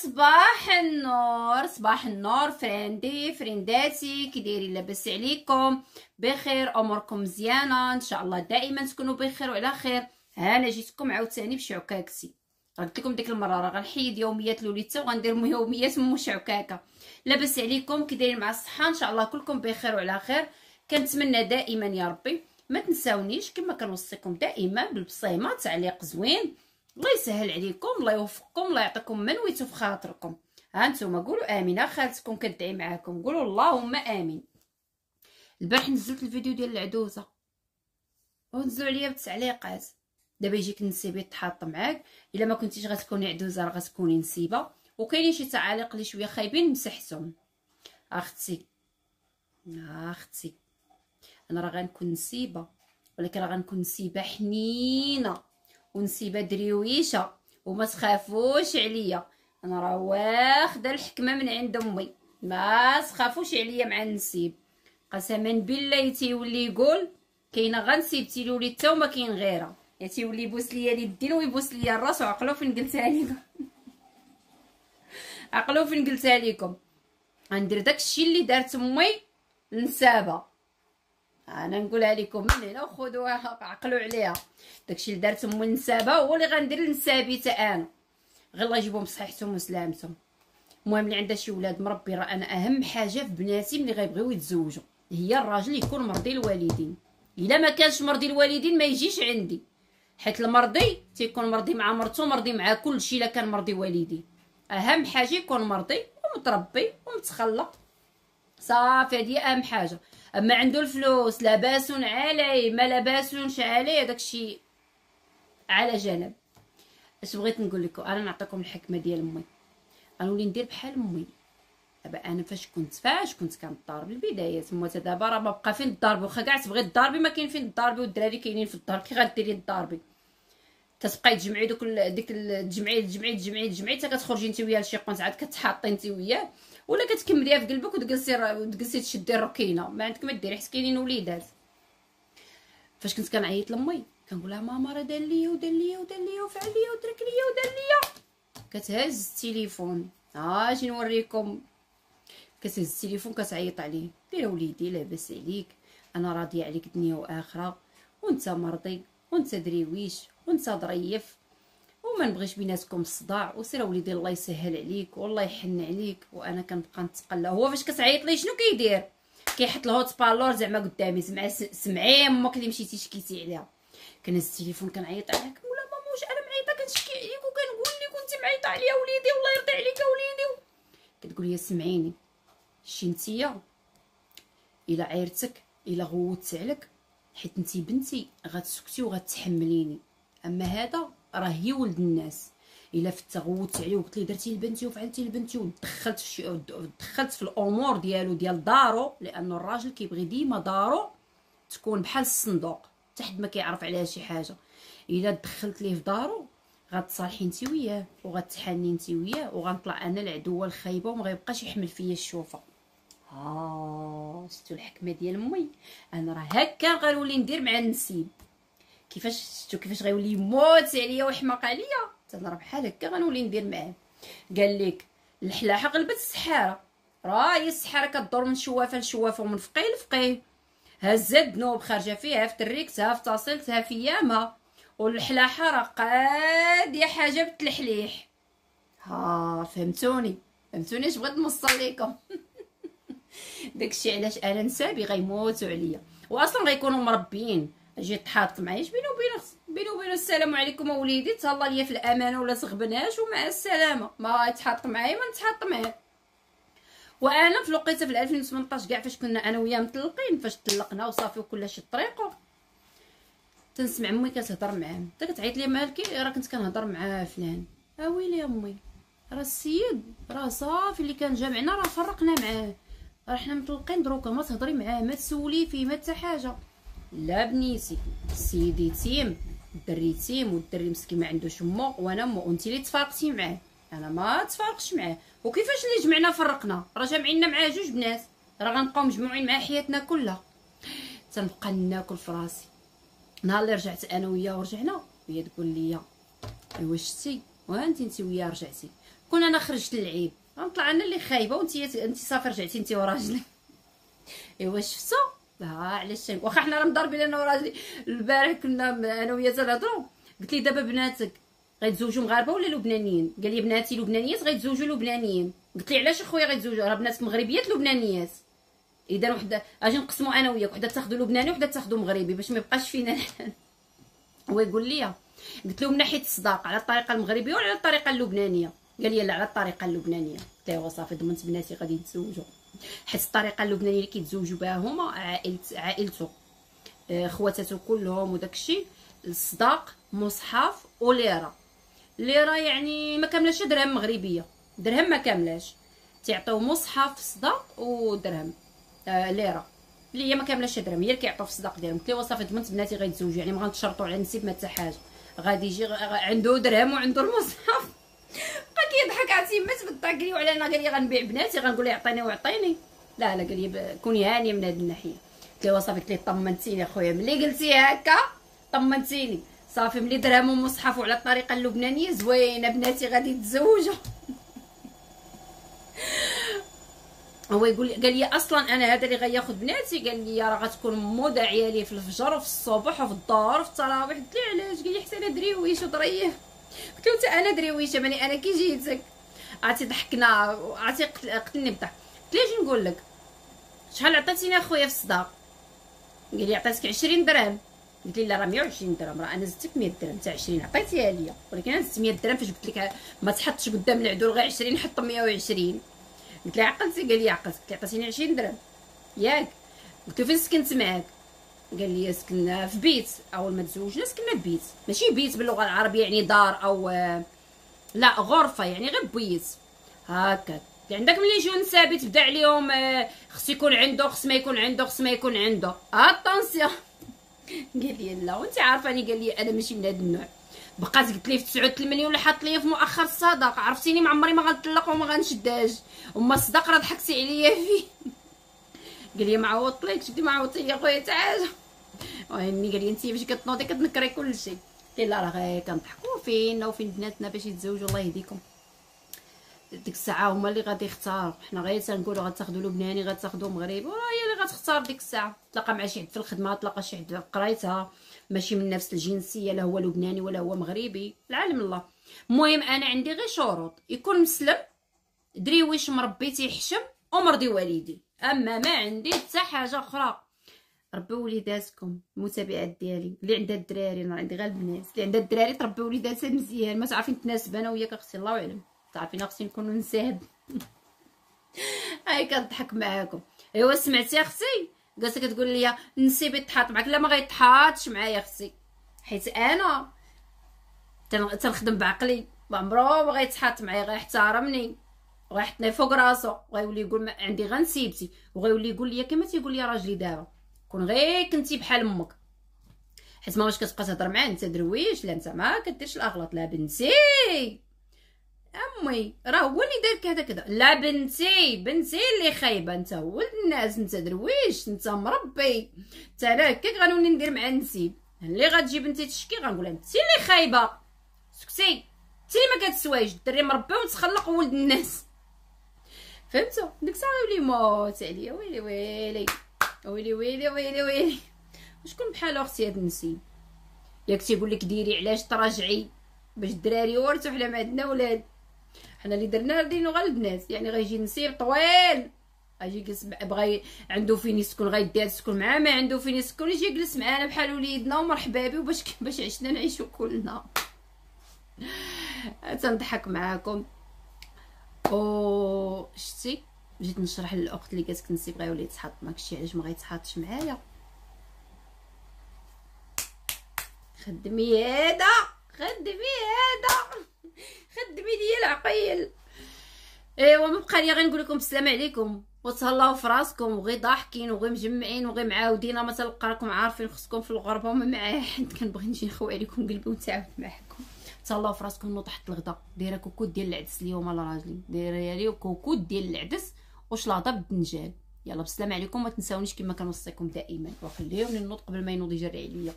صباح النور، صباح النور فريندي فرينداتي، كي دايرين؟ لاباس عليكم؟ بخير؟ اموركم مزيانه ان شاء الله، دائما تكونوا بخير وعلى خير. انا جيتكم عاوتاني بشعكاكسي. قلت لكم ديك المره راه غنحيد يوميات لوليتا وغندير يوميات مو شعكاكه. لاباس عليكم؟ كي دايرين مع الصحه؟ ان شاء الله كلكم بخير وعلى خير. كنتمنى دائما يا ربي ما تنساونيش كما كنوصيكم دائما بالبصيمه، تعليق زوين. الله يسهل عليكم، الله يوفقكم، الله يعطيكم من ويتو في خاطركم. ها نتوما قولوا امين، خالتكم كدعي معاكم، قولوا اللهم امين. البارح نزلت الفيديو ديال العدوزه ونزلوا عليا بالتعليقات. دابا يجيك النسيب يتحط معاك، الا ما كنتيش غتكوني عدوزه راه غتكوني نسيبه. وكاينين شي تعاليق اللي شويه خايبين مسحتهم. اختي انا راه غنكون نسيبه، ولكن راه غنكون نسيبه حنينه ونسيبه دريويشه، وما تخافوش عليا. انا راه واخده الحكمه من عند امي، ما تخافوش عليا مع النسيب. قسما بالله تيولي يقول كاينه غنسيبتي لولي حتى وما كاين غيرها، يا تيولي يبوس ليا اليدين ويبوس ليا الراس. وعقلوا فين قلتها لكم عقلوا فين قلتها لكم. غندير داكشي اللي دارت امي لنسابه. انا نقولها لكم من هنا وخذوها عقلوا عليها. داكشي اللي دارت امي لنسابه هو اللي غندير لنسابي حتى انا. غير الله يجيبهم بصحتهم وسلامتهم. المهم اللي عندها شي ولاد مربي، راه انا اهم حاجه في بناتي ملي غيبغيو يتزوجوا هي الراجل يكون مرضي الوالدين. الا ما كانش مرضي الوالدين ما يجيش عندي، حيت المرضي تيكون مرضي مع مرتو، مرضي مع كل شيء. الا كان مرضي والدين اهم حاجه يكون مرضي ومتربي ومتخلق، صافي هذه اهم حاجه. اما عنده الفلوس لاباس عليه ما لاباسونش عليه، داكشي على جنب. اش بغيت نقول لكم؟ انا نعطيكم الحكمه ديال امي، غنولي ندير بحال امي. دابا انا فاش كنت كنضارب البدايات، تما دابا راه ما بقى فين تضاربي، واخا كاع تبغي تضاربي ما كاين فين تضاربي، والدراري كاينين في الدار، كي غديري تضاربي؟ تتبقاي تجمعي دوك ديك الجمعيه حتى كتخرجي انت وياه لشي قنت، عاد كتحاطي انت وياه، ولا كتكمليها في قلبك وتجلسي تشدي الركينه، ما عندك ما ديري حيت كاينين وليدات. فاش كنت كنعيط لامي كنقول لها ماما راه دار ليا ودار ليا ودار ليا وفعل ليا وترك ليا ودار ليا، كتهز التليفون. اجي نوريكم. كتهز التليفون كتعيط عليه، دير وليدي لاباس عليك، انا راضيه عليك دنيا واخره، وانت مرضي وانت دريويش وانت ظريف، وما نبغيش بيناتكم الصداع، وسير وليدي الله يسهل عليك والله يحن عليك. وانا كنبقى نتقلى. هو فاش كتعيط ليه شنو كيدير؟ كيحط الهوت بالور زعما قدامي، سمعي امك اللي مشيتي شكيتي عليها. كنهز التليفون كنعيط عليها، كنقول لها ماما واش انا معيطه كنشكي عليك وكنقول لك كنتي معيطه عليا وليدي والله يرضي عليك وليدي. كتقول لي سمعيني، شي نتيا الا عيرتك الا غوتت عليك حيت انتي بنتي غتسكتي وغتحمليني، اما هذا راه هي ولد الناس. الا فت غوتت عليه وقلت لي درتي لبنتي وفعلتي لبنتي ودخلت في الامور ديالو ديال دارو، لانه الراجل كيبغي ديما دارو تكون بحال الصندوق تحت ما كيعرف عليها شي حاجه. الا دخلت ليه في دارو غتصالحي انت وياه وغتحني انت وياه، وغنطلع انا العدوه الخايبه وما غيبقاش يحمل فيا الشوفه. شفتوا الحكمه ديال امي؟ انا راه هكا غنولي ندير مع النسيب. كيفاش غيولي يموت عليا ويحماق عليا، حتى انا راه بحال هكا غنولي ندير معاه. قال لك الحلاحه غلبت السحاره، راه هي السحاره كدور من شوافه لشوافه ومن فقيه لفقيه، هزت ذنوب خارجه فيها في تريكتها في تصيلتها في يامها، والحلاحه راه قاديه حاجه بالتلحليح. فهمتوني اش بغيت نوصل لكم؟ داكشي علاش انا نسابي غيموتوا عليا، واصلا غيكونوا مربيين. اجي تحاط معايا بينو وبينو السلام عليكم اوليدي، تهلا ليا في الامانه ولا تغبناش ومع السلامه، ما يتحط معايا ما نتحط معاه. وانا في الوقيته في 2018 كاع فاش كنا انا وياه مطلقين، فاش طلقنا وصافي وكلشي طريقه، تنسمع امي كتهضر معاه، حتى كتعيط لي مالكي راه كنت كنهضر مع فلان. ويلي امي راه السيد راه صافي اللي كان جامعنا راه فرقنا معاه، راه حنا مطلقين دروكا، ما تهضري معاه ما تسولي فيه ما حتى حاجه. لا بنيتي السيد يتيم، الدري يتيم، والدري مسكين ما عندوش امو وانا امو، وانت اللي تفارقتي معاه، انا ما تفارقش معاه. وكيفاش اللي جمعنا فرقنا؟ راه جامعيننا معاه جوج بنات، راه غنبقاو مجموعين مع حياتنا كلها. تنبقى ناكل في راسي. نهار اللي رجعت انا وياه ورجعنا، وهي تقول لي ايوا شتي وانت وياه رجعتي، كون انا خرجت للعيب غنطلع انا اللي خايبه، وانت صافي رجعتي انت وراجلك. ايوا شفتو، لا علاش واخا حنا راه مضاربين انا وراجلي. البارح كنا انا وياه تنهضروا، قلت لي دابا بناتك غيتزوجوا مغاربه ولا لبنانيين؟ قال لي بناتي لبنانيات غيتزوجوا لبنانيين. قلت لي علاش اخويا غيتزوجوا؟ راه بناتك مغربيات لبنانيات. اذا وحده اجي نقسموا انا وياك، وحده تاخذوا لبناني وحده تاخذوا مغربي باش ما يبقاش فينا الحال. هو يقول لي، قلت له من ناحيه الصداق على الطريقه المغربيه ولا على الطريقه اللبنانيه؟ قال لي لا على الطريقه اللبنانيه. قلت له صافي ضمنت بناتي غادي يتزوجوا، حيت الطريقه اللبنانيه اللي كيتزوجوا بها هما عائلته خواتاتو كلهم وداكشي. الصداق مصحف وليره. ليره يعني ما كاملاش درهم مغربيه، درهم ما كاملاش، تيعطيو مصحف صداق ودرهم ليره اللي هي ما كاملاش درهم، هي اللي كيعطيو في الصداق ديالهم. قلت له صافي ضمنت بناتي غيتزوجوا، يعني ما غنتشرطوا على النسيب ما حتى حاجه، غادي يجي عنده درهم وعنده المصحف. بقى كيضحك عرفتي ما تبطاكلي على انا. قال لي غنبيع بناتي، غنقول ليه عطيني وعطيني. لا لا قال لي كوني هانيه من هذه الناحيه. قلت له صافي، قلت ليه طمنتيني اخويا ملي قلتي هكا، طمنتيني صافي. ملي درهم ومصحف وعلى الطريقه اللبنانيه زوينه، بناتي غادي يتزوجوا. هو يقول قال لي اصلا انا هذا اللي غياخذ بناتي، قال لي راه غتكون موضه عيالي في الفجر وفي الصبح وفي الظهر وفي التراويح. قلت له علاش؟ قال لي حتى انا دريويش وظريف. قلت له حتى انا دريويشه ماني انا كي جيتك. عرفتي ضحكنا، عرفتي قتلني بالضحك. قلت له اجي نقول لك شحال عطيتيني اخويا في الصداق؟ قال لي عطيتك 20 درهم. قلت لي لا راه 120 درهم، راه انا زدتك 100 درهم تاع 20 عطيتيها ليا، ولكن انا زدت 100 درهم فاش قلت لك ما تحطش قدام العدول غير 20 حط 120. قلت له عقلتي؟ قال لي عقلت. قلت له عطيتيني 20 درهم ياك؟ قلت له فين سكنت معاك؟ قال لي سكننا في بيت، اول ما تزوجنا سكننا في بيت، ماشي بيت باللغه العربيه يعني دار او لا غرفه، يعني غير بيت هكا. عندك ملي يجيو نسابي تبدا عليهم خص يكون عنده، خص ما يكون عنده، خص ما يكون عنده، اتونسيون. قال لي لا وانت عارفاني، قال لي انا ماشي من هذا النوع. بقات قلت ليه في 89 ولا حاط ليا في مؤخر الصداق، عرفتيني ما عمري ما غنطلق وما غنشدهاش، وما الصداق راه ضحكتي عليا فيه. قال لي ما عوضتلكش. قلت له ما عوضتي لي اخويا حتى حاجه. وهني قال لي انت فاش كتنوضي كتنكري كلشي. قلت له لا راه غير كنضحكوا فينا وفين بناتنا باش يتزوجوا الله يهديكم. ديك الساعه هما اللي غادي يختاروا، حنا غير تنقولوا غتاخذوا لبناني غتاخذوا مغربي، وراه هي اللي غتختار ديك الساعه. تلاقى مع شي حد في الخدمه، تلاقى شي حد في قرايتها ماشي من نفس الجنسيه، لا هو لبناني ولا هو مغربي، العالم الله. المهم انا عندي غير شروط، يكون مسلم دريويش مربي تيحشم ومرضي والدي، اما ما عندي حتى حاجه اخرى. ربوا وليداتكم المتابعات ديالي اللي عندها الدراري، انا عندي غير البنات اللي عندها الدراري تربي وليداتها مزيان، ما تعرفين تناسب انا وياك اختي الله اعلم، تعرفين اختي نكونوا نساب. هاي كنضحك معاكم. ايوا سمعتي اختي قالت كتقول لي نسيبي تحاط معاك، لا ما غيتحاطش معايا اختي، حيت انا تنخدم بعقلي، ما عمرو ما غيتحاط معايا، غيحترمني وغيحطني فوق راسو، وغيولي يقول عندي غير نسيبتي، وغيولي يقول لي كما تيقول لي راجلي دابا كون غير كنتي بحال امك، حيت ما واش كتبقى تهضر معاه انت درويش، لا انت ما كديرش الاغلاط، لا بنتي امي راه هو اللي دار كذا كذا، لا بنتي اللي خايبه، انت ولد الناس، انت درويش، انت مربي، انت لا هكاك غنولي ندير مع النسيب، اللي غتجي بنتي تشكي غنقولها انت اللي خايبه، سكتي انت اللي ما كتسوايش، الدري مربي وتخلق ولد الناس. فهمتوا؟ ديك الساعه يولي موت عليا، ويلي ويلي ويلي ويلي ويلي ويلي، وشكون بحالو اختي هاد النسيب؟ ياك تيقول لك ديري علاش تراجعي باش الدراري يورثوا، حنا ما عندنا ولاد، حنا اللي درنا دينو غير البنات، يعني غيجي نسيب طويل غيجي يجلس بغى عنده فين يسكن غيدير تسكن معاه، ما عنده فين يسكن يجي يجلس معانا بحال وليدنا ومرحبا بي، باش عشنا نعيشوا كلنا. تنضحك معاكم. او شتي جيت نشرح للاخت اللي قالت نسيب غيولي يتحط معاك، شي علاش ما غيتحطش معايا؟ خدمي هذا خدمي ليا العقيل. ايوا ما بقى لي غير نقول لكم السلام عليكم وتهلاو في راسكم، وغير ضاحكين وغير مجمعين وغير معاودين، ما تلقى راكم عارفين خصكم في الغربه وما معايا حد، كنبغي نجي نخوي عليكم قلبي ونتعاود معاكم. تهلاو في راسكم. نوض تحت الغدا دايره كوكوت ديال العدس اليوم لراجلي، دايره لي كوكوت ديال العدس وشلاضه بالدنجال. يلا بالسلام عليكم، ما تنساونيش كما كنوصيكم دائما، وخليهم للنوض قبل ما ينوض يجري عليا.